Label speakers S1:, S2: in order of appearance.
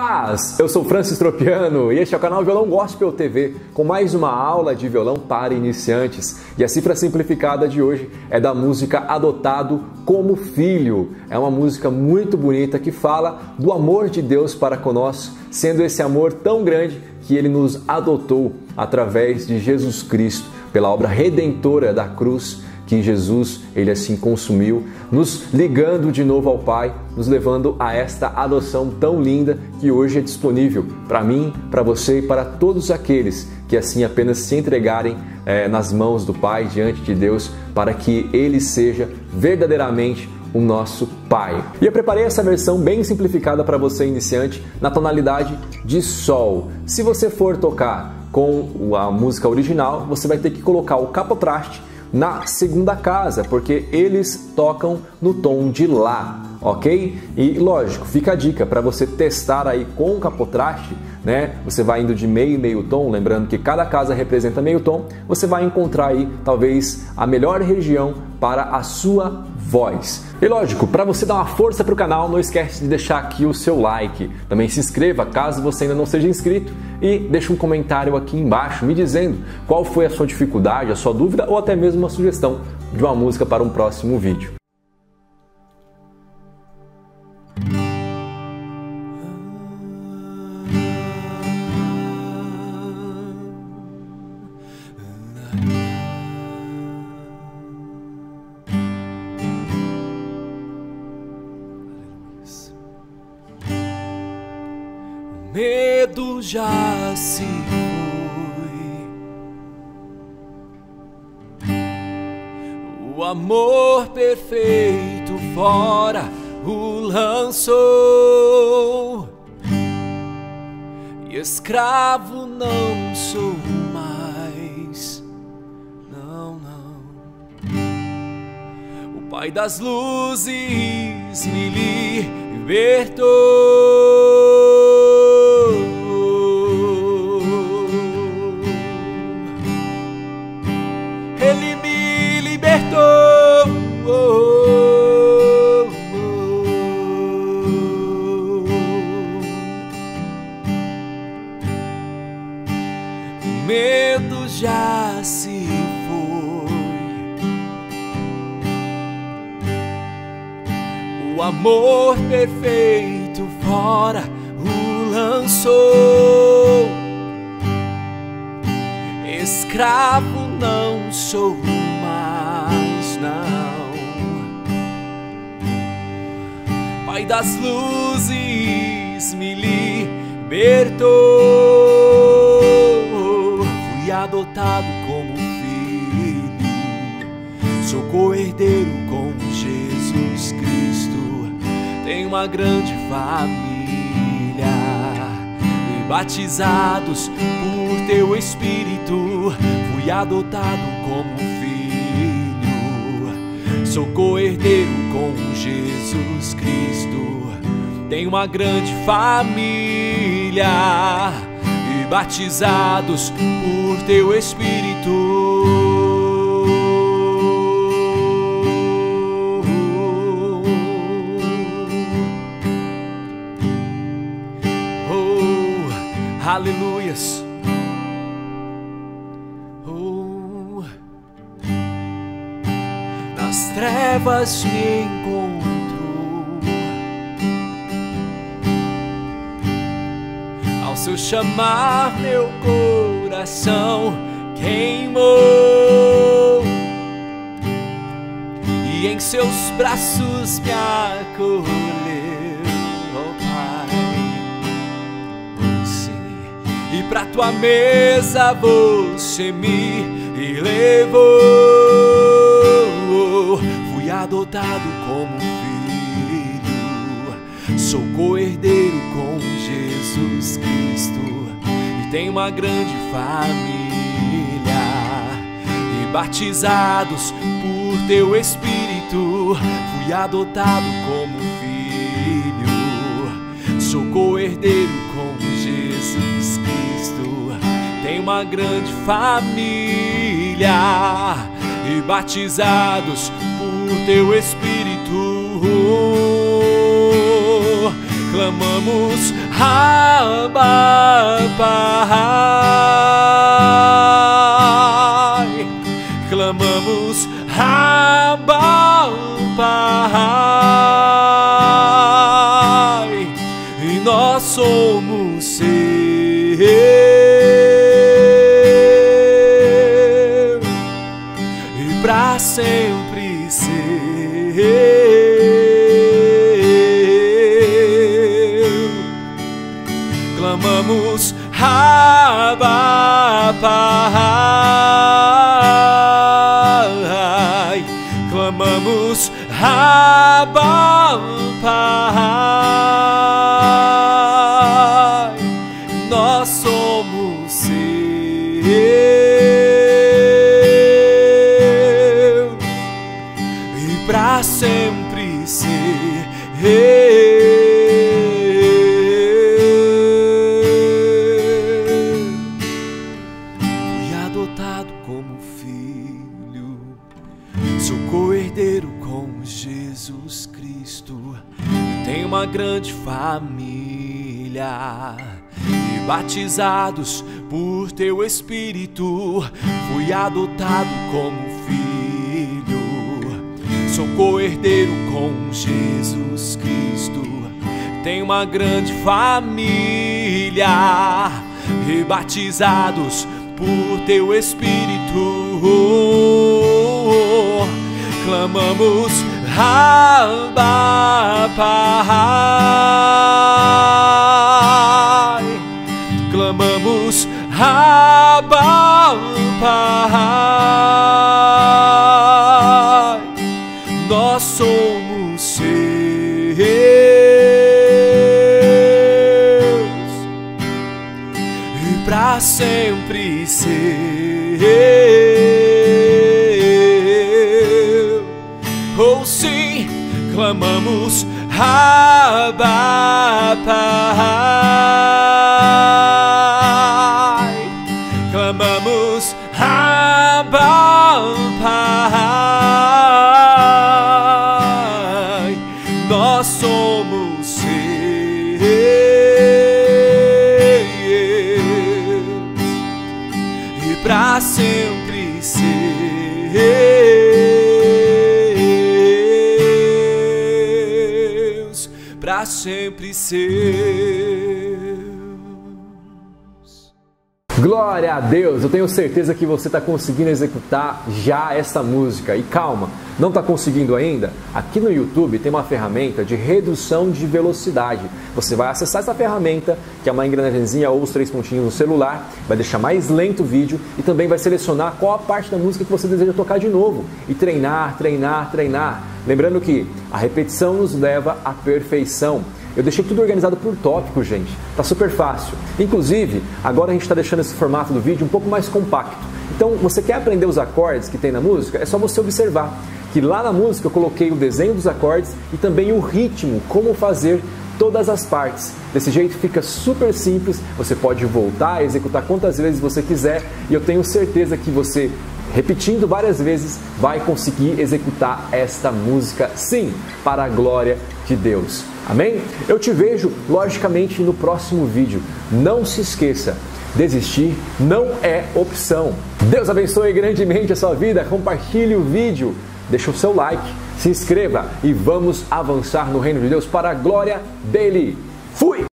S1: Paz! Eu sou Francis Tropiano e este é o canal Violão Gospel TV com mais uma aula de violão para iniciantes. E a cifra simplificada de hoje é da música Adotado como Filho. É uma música muito bonita que fala do amor de Deus para conosco, sendo esse amor tão grande que Ele nos adotou através de Jesus Cristo, pela obra redentora da cruz, que Jesus, Ele assim consumiu, nos ligando de novo ao Pai, nos levando a esta adoção tão linda que hoje é disponível para mim, para você e para todos aqueles que assim apenas se entregarem nas mãos do Pai, diante de Deus, para que Ele seja verdadeiramente o nosso Pai. E eu preparei essa versão bem simplificada para você iniciante, na tonalidade de Sol. Se você for tocar com a música original, você vai ter que colocar o capotraste na segunda casa, porque eles tocam no tom de Lá, ok? E lógico, fica a dica para você testar aí com o capotraste, né? Você vai indo de meio e meio tom, lembrando que cada casa representa meio tom, você vai encontrar aí talvez a melhor região para a sua voz. E lógico, para você dar uma força para o canal, não esquece de deixar aqui o seu like. Também se inscreva caso você ainda não seja inscrito e deixe um comentário aqui embaixo me dizendo qual foi a sua dificuldade, a sua dúvida ou até mesmo uma sugestão de uma música para um próximo vídeo.
S2: Medo já se foi, o amor perfeito fora o lançou, e escravo não sou mais, não, não. O Pai das luzes me libertou. Ele me libertou. O medo já se foi, o amor perfeito fora o lançou. Escravo não sou mais, não. Pai das luzes me libertou. Fui adotado como filho, sou co-herdeiro com Jesus Cristo. Tenho uma grande família e batizados por Teu Espírito. Fui adotado como filho, sou co-herdeiro com Jesus Cristo. Tenho uma grande família e batizados por Teu Espírito. Aleluias. Oh, nas trevas me encontro, ao Seu chamar meu coração queimou, e em Seus braços me acolheu. E pra Tua mesa você me levou. Fui adotado como filho, sou co-herdeiro com Jesus Cristo. E tenho uma grande família e batizados por Teu Espírito. Fui adotado como filho, sou co-herdeiro com Jesus Cristo. Tenho uma grande família e batizados por Teu Espírito. Clamamos Abba, Pai. Clamamos, Abba, Pai. E nós somos seu, e pra sempre ser. Clamamos, Abba, Pai. Clamamos, Abba, Pai. Nós somos seus, e pra sempre ser. Como filho, sou co-herdeiro com Jesus Cristo. Tenho uma grande família e batizados por teu Espírito. Fui adotado como filho, sou co-herdeiro com Jesus Cristo. Tenho uma grande família e batizados por teu Espírito. Clamamos, Abba, Pai. Clamamos, Abba, Pai. Nós somos seus, e pra sempre ser. Oh sim, clamamos, Abba, Pai. Clamamos, Abba, Pai. Nós somos seus, e pra sempre seus, pra sempre seus.
S1: Glória a Deus! Eu tenho certeza que você está conseguindo executar já essa música. E calma, não está conseguindo ainda? Aqui no YouTube tem uma ferramenta de redução de velocidade. Você vai acessar essa ferramenta, que é uma engrenagemzinha ou os 3 pontinhos no celular, vai deixar mais lento o vídeo e também vai selecionar qual a parte da música que você deseja tocar de novo. E treinar, treinar, treinar. Lembrando que a repetição nos leva à perfeição. Eu deixei tudo organizado por tópico, gente. Tá super fácil. Inclusive, agora a gente está deixando esse formato do vídeo um pouco mais compacto. Então, você quer aprender os acordes que tem na música? É só você observar que lá na música eu coloquei o desenho dos acordes e também o ritmo, como fazer todas as partes. Desse jeito fica super simples, você pode voltar a executar quantas vezes você quiser e eu tenho certeza que você, repetindo várias vezes, vai conseguir executar esta música, sim, para a glória de Deus. Amém? Eu te vejo, logicamente, no próximo vídeo. Não se esqueça, desistir não é opção. Deus abençoe grandemente a sua vida, compartilhe o vídeo, deixa o seu like, se inscreva e vamos avançar no reino de Deus para a glória dele. Fui!